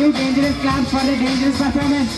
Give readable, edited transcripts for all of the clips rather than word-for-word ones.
give dangerous claps for the dangerous performance.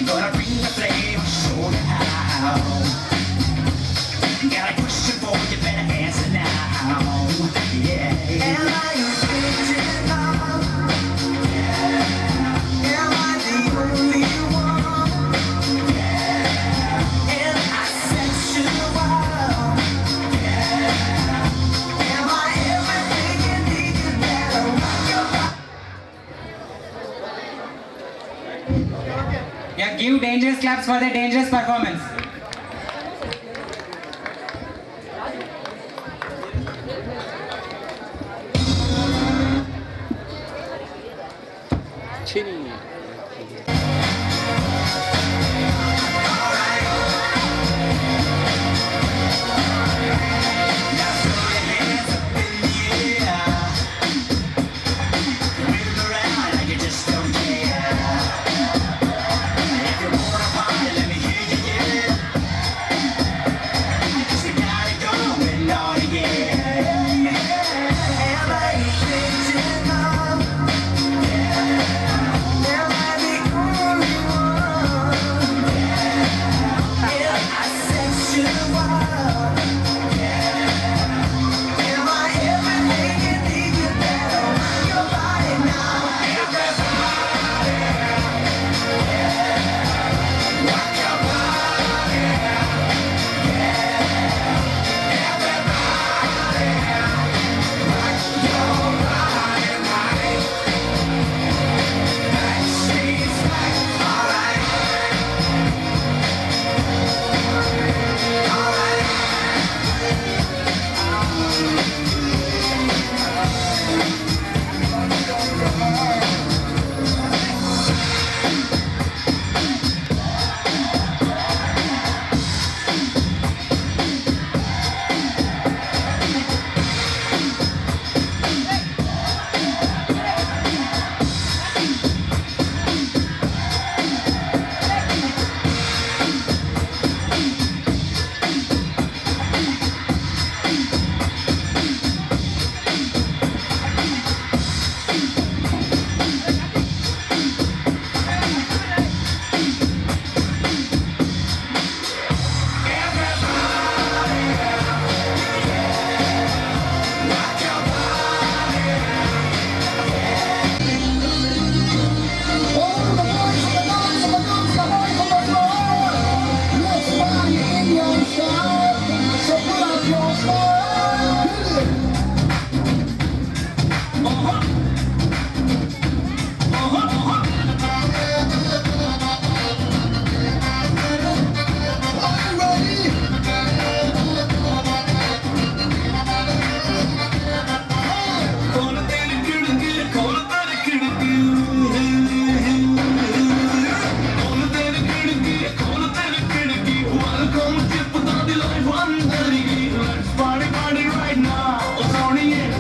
Gonna bring the flame, show you how. Got a question for you, better answer now. Yeah. Am I original? Yeah. Am I the only one? Yeah. Am I sexual? Yeah. Am I everything you need to better rock your body? Yeah, give dangerous claps for the dangerous performance. Chini.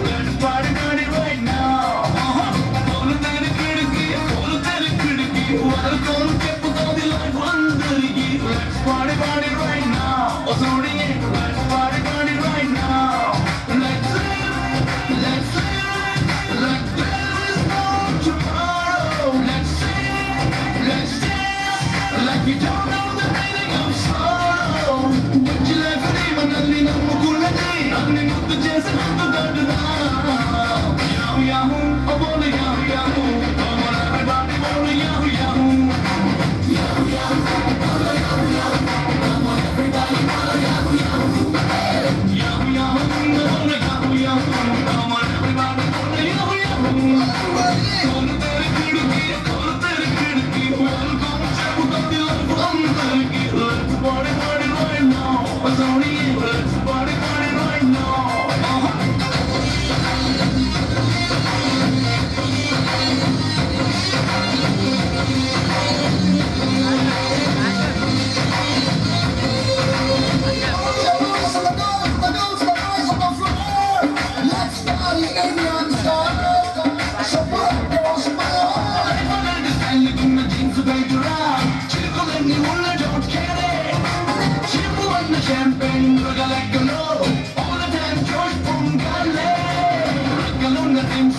Let's party right now.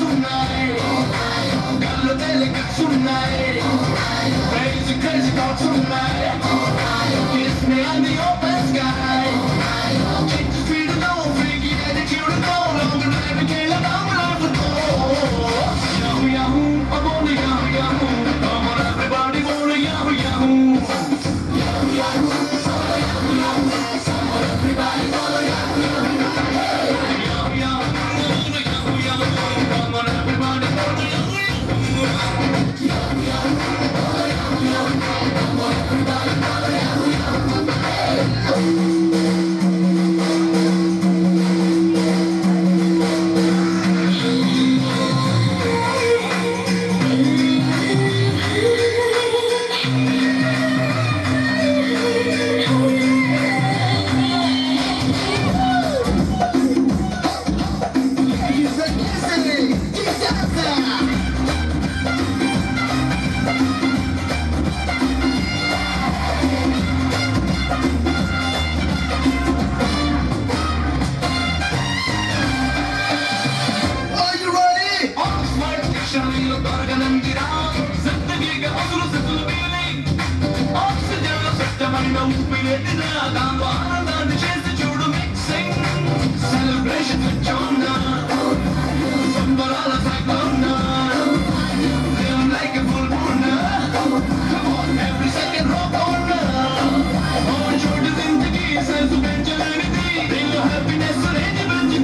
tonight. Got a delicate tonight. Crazy, crazy girl tonight. Kiss me under the open sky. Take the street alone, freaky attitude alone. Long drive and kill a long life ago. Yahoo yahoo, I'm on the yahoo yahoo. Come on everybody, go to yahoo yahoo. Yahoo yahoo, yahoo yahoo. Come on everybody, go to yahoo yahoo. Yahoo yahoo, yahoo yahoo. Come on everybody, go to yahoo yahoo. Yahoo yahoo, yahoo yahoo. Come on everybody, go to yahoo yahoo. Celebration with Jonah. Sambarala cyclone. Live like a full moon. Come on, every second rock on. On shoulders in the geese, as you mention anything. Bring your happiness to any bunch.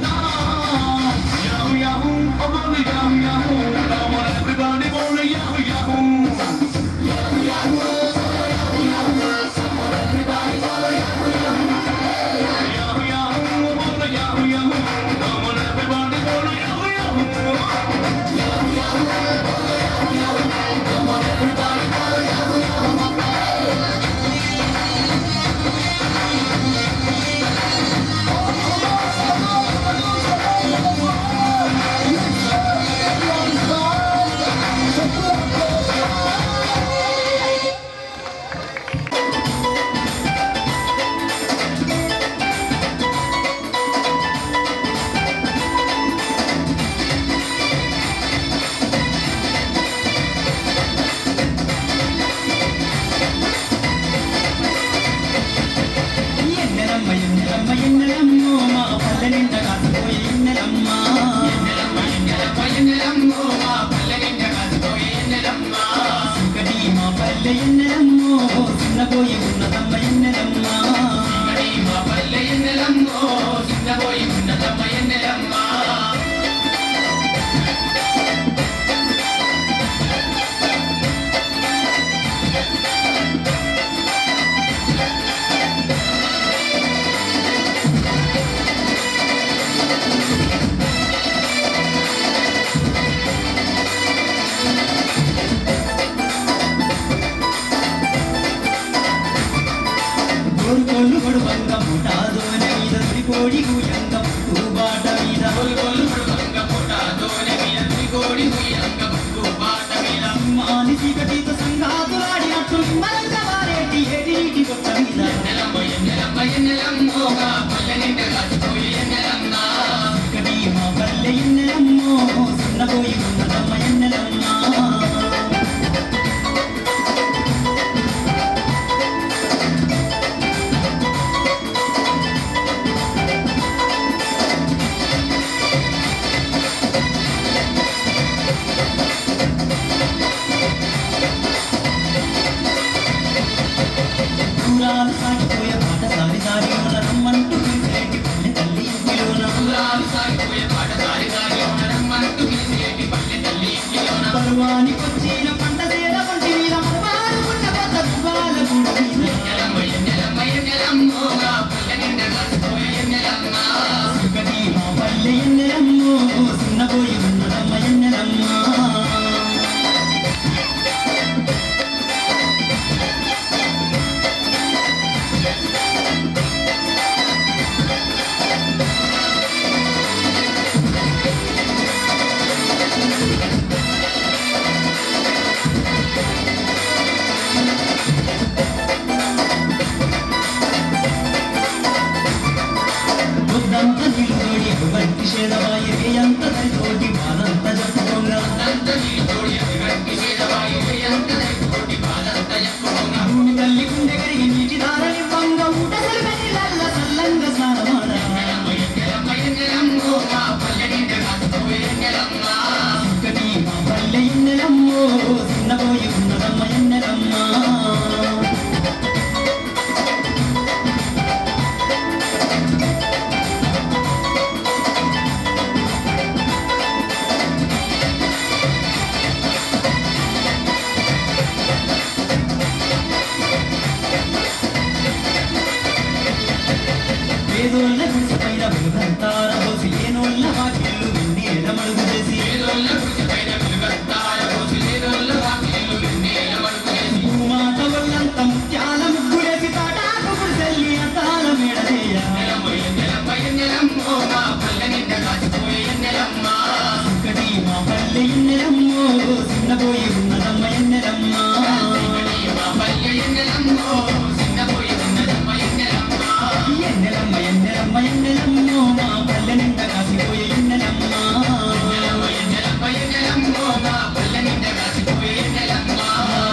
Yahoo yahoo, I'm on the yahoo yahoo. Come on, everybody, on the yahoo yahoo. Yahoo yahoo, yahoo yahoo. Come on, everybody, on the yahoo yahoo. Yahoo yahoo, I'm on the yahoo yahoo. Come on, everybody, on the yahoo yahoo. Yahoo yahoo, on the yahoo yahoo. Come on, everybody, on the yahoo yahoo. చిన్నపోయి ఉన్నదమ్మ ఎన్నెలమ్మ ఏదోళ్ళ గుడిసెపైన వెలుగంతార పోసి ఏనోళ్ళ వాకిళ్ళు వెన్నీళ్ళ మడుగు చేసి భూమాత వల్లంత ముత్యాల ముగ్గులేసి తాటాకు గుడిసెల్లి అంతాల మేడలేయ సుక్కటి మా పల్లె ఎన్నెలమ్మో చిన్నపోయి ఉన్నదమ్మ ఎన్నెలమ్మ ఎన్నెలమ్మ ఎన్నెలమ్మ ఎన్నెలమ్మో మా పల్లె నిండా కాసిపోయే ఎన్నెలమ్మ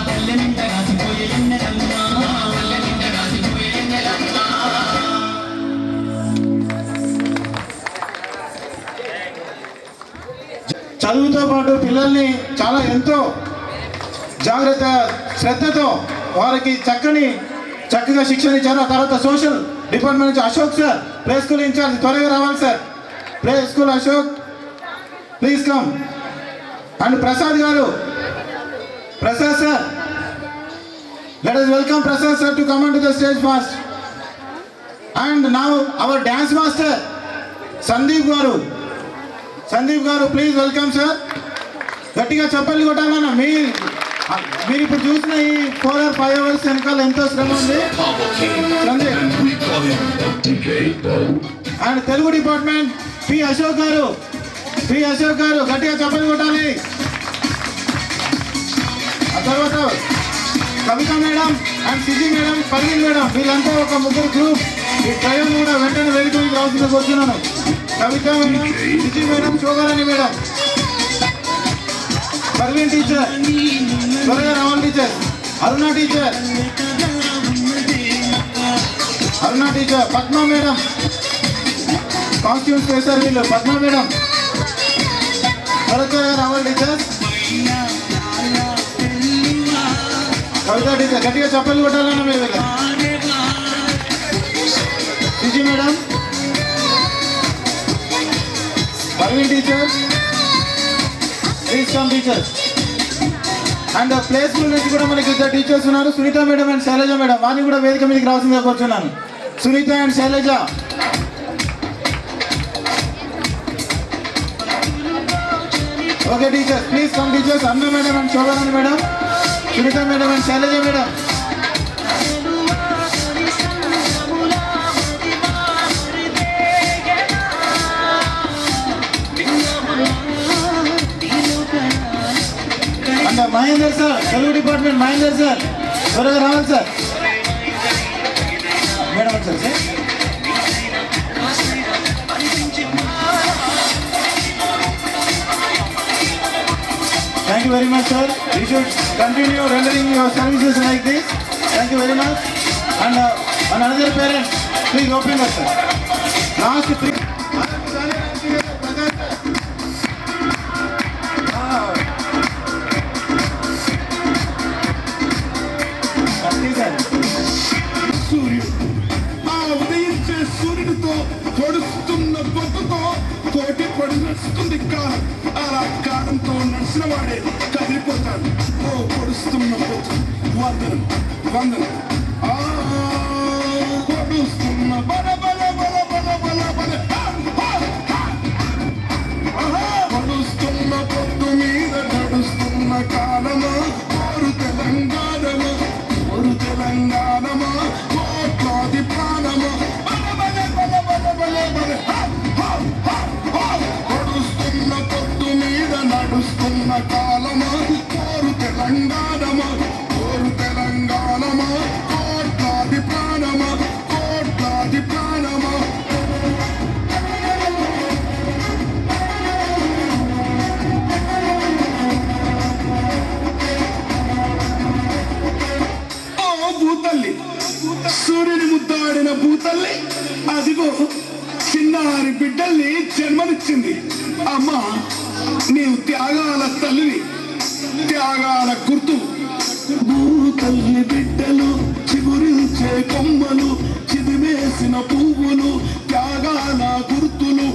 పల్లె నిండా కాసిపోయే ఎన్నెలమ్మ చదువుతో పాటు పిల్లల్ని చాలా ఎంతో జాగ్రత్త శ్రద్ధతో వారికి చక్కగా శిక్షణ ఇచ్చారు. ఆ తర్వాత సోషల్ డిపార్ట్మెంట్ నుంచి Ashok sir play school incharge త్వరగా రావాలి sir. Play school Ashok please come. And Prasad garu, Prasad sir, let us welcome Prasad sir to come onto the stage first. And now our dance master Sandeep garu please welcome sir. గట్టిగా చెప్పాలి కొట్టాలన్నా. మీరు ఇప్పుడు చూసిన ఈ 4 or 5 hours వెనకాల ఎంతో శ్రమ ఉంది. And Telugu department P Ashok garu గట్టిగా చెప్పాలి కొట్టాలి. ఆ తర్వాత Kavitha madam and CG madam, Parveen madam, వీళ్ళంతా ఒక ముగ్గురు గ్రూప్. ఈ ట్రయల్ కూడా వెంటనే వేదిక మీద రావాల్సిందిగా కోరుతున్నాను. Kavitha madam, CG madam, Shobharani madam, Parveen teacher, త్వరగా రావాలి teacher, Aruna teacher, Padma madam, costumes వేశారు వీళ్ళు. పద్మ మేడం త్వరగా రావాలి టీచర్. కవిత టీచర్ గట్టిగా చప్పలు కొట్టాలన్నా మీరు. CG madam, Parveen teacher, please come teachers. And play school నుంచి కూడా మనకి 2 టీచర్స్ ఉన్నారు, Sunitha madam and Shailaja madam. వారిని కూడా వేదిక మీదకి రావాల్సిందిగా కోరుచున్నాను. Sunitha and Shailaja. Okay teachers, please come teachers. Anna madam and Shobharani madam, Sunitha madam and Shailaja madam. And Mahender sir, Telugu department Mahender sir, త్వరగా రావాలి సార్. మేడం వచ్చారు sir. Thank you very much, sir. You should continue rendering your services like this. Thank you very much. And another parent, please open us, sir. Last 3. ఉదయించే సూర్యుడితో పొడుస్తున్న బొట్టుతో కోటి పొడి నడుస్తుంది కాలం. అలా కాలంతో నడిచిన వాడే కదిలిపోతాడు. ఓ పొడుస్తున్న బొట్టు వందనం పొడుస్తున్న బల బల బల బల బల బల పొడుస్తున్న పొట్టు మీద నడుస్తున్న కాలమా. ఓరు తెలంగాణమా కోట్లాది ప్రాణమా. పొడుస్తున్న పొట్టు మీద నడుస్తున్న కాలమా. ఓరు తెలంగాణమా కోట్లాది ప్రాణమా. భూతల్లి, సూర్యుని ముద్దాడిన భూతల్లి అదిగో చిన్నారి బిడ్డల్ని జన్మనిచ్చింది. అమ్మా, నీవు త్యాగాల తల్లివి. త్యాగాల గుర్తు. భూతల్లి బిడ్డలు చిగురించే కొమ్మలు, చిదిమేసిన పువ్వులు, త్యాగాల గుర్తులు.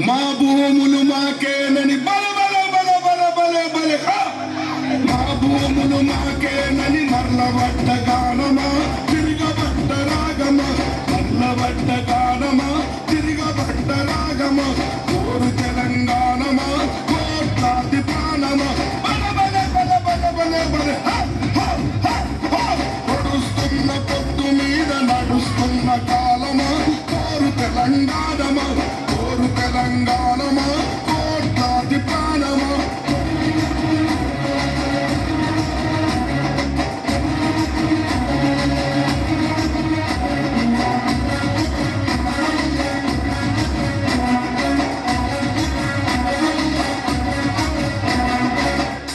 మా భూములు మాకేనని బల బల బల బల బల బల. మా భూములు మాకేనని మర్లబడ్డ గానమా, తిరగబడ్డ రాగమా, మర్లబడ్డ గానమా, తిరగబడ్డ రాగమా. కోరు తెలంగాణమా, కోట్లాది ప్రాణమా, బల బల బల బల బల బల. పొడుస్తున్న పొద్దు మీద నడుస్తున్న కాలమా, కోరు తెలంగాణమా, కోరు తెలంగాణమా, కోట్లాది ప్రాణమా.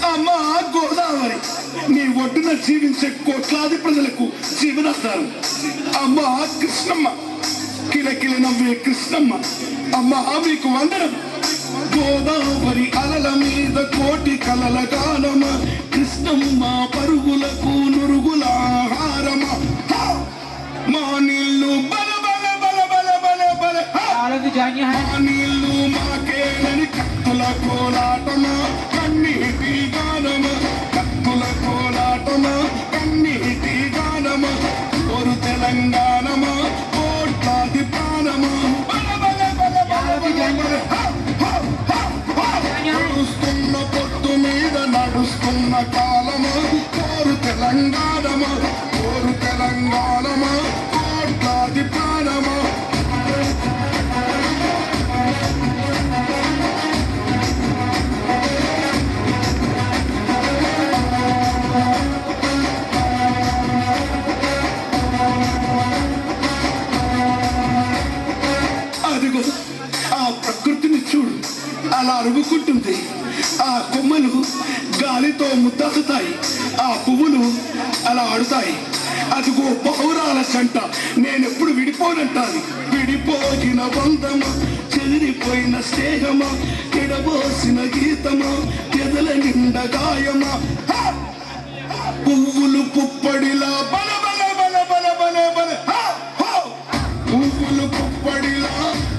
అమ్మా గోదావరి, నీ ఒడ్డున జీవించే కోట్లాది ప్రజలకు జీవనాధారం. అమ్మ కృష్ణమ్మ, కిలకిల నవ్వే కృష్ణమ్మ, అమ్మ మీకు వందనం. గోదావరి అలల మీద కోటి కలల గానమ, కృష్ణమ్మ పరుగులకు నురుగుల ఆహారమ. మా నీళ్ళు బల బల బల బల బల బల. All of you join your hands. మా నీళ్ళు మాకేనని కత్తుల కోలాటమా, కన్నీటి గానమ, కత్తుల కోలాటమా, కన్నీటి గానమ. కోరు తెలంగాణమా, కోట్లాది ప్రాణమా, బల బల బల బల బల బల. నడుస్తున్న పొట్టు మీద నడుస్తున్న కాలమా, కోరు తెలంగాణమా, కోరు తెలంగాణమా, కోట్లాది ప్రాణమా. అదిగో ఆ ప్రకృతిని చూడు, అలా అరుగుకుంటుంది. ఆ కొమ్మలు గాలితో ముద్దతాయి, ఆ పువ్వులు అలా ఆడుతాయి. అదిగో పౌరాల జంట, నేనెప్పుడు విడిపోనంటాది. విడిపోయిన బంధమా, చెదిరిపోయిన స్నేహమా, ఎడబోసిన గీతమా, ఎదల నిండ గాయమా. పువ్వులు పుప్పడిలా బల బల బల బల బల బల. పువ్వులు పుప్పడిలా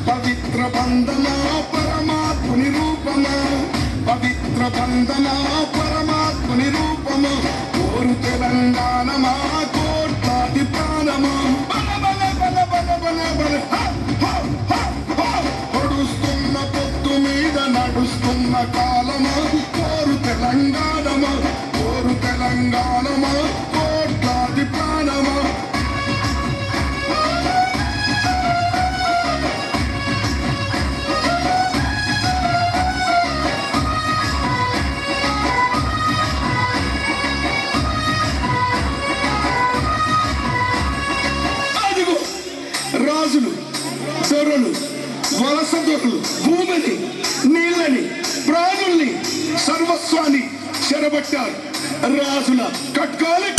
పవిత్ర బంధమా, పరమాత్ముని రూపమా, పవిత్ర బంధమా, పరమాత్ముని రూపమా. కోరు తెలంగాణమా, కోట్లాది ప్రాణమా, బల బల బల బల బల బల. పొడుస్తున్న పొద్దు మీద నడుస్తున్న కాలమా, కోరు తెలంగాణమా, కోరు తెలంగాణమా, కోట్లాది ప్రాణమా. అదిగో రాజులు, దొరలు, వలస దొరలు భూమిని, నీళ్ళని, ప్రాణుల్ని, సర్వస్వాన్ని చెరబట్టారు. రాజుల కట్కాలి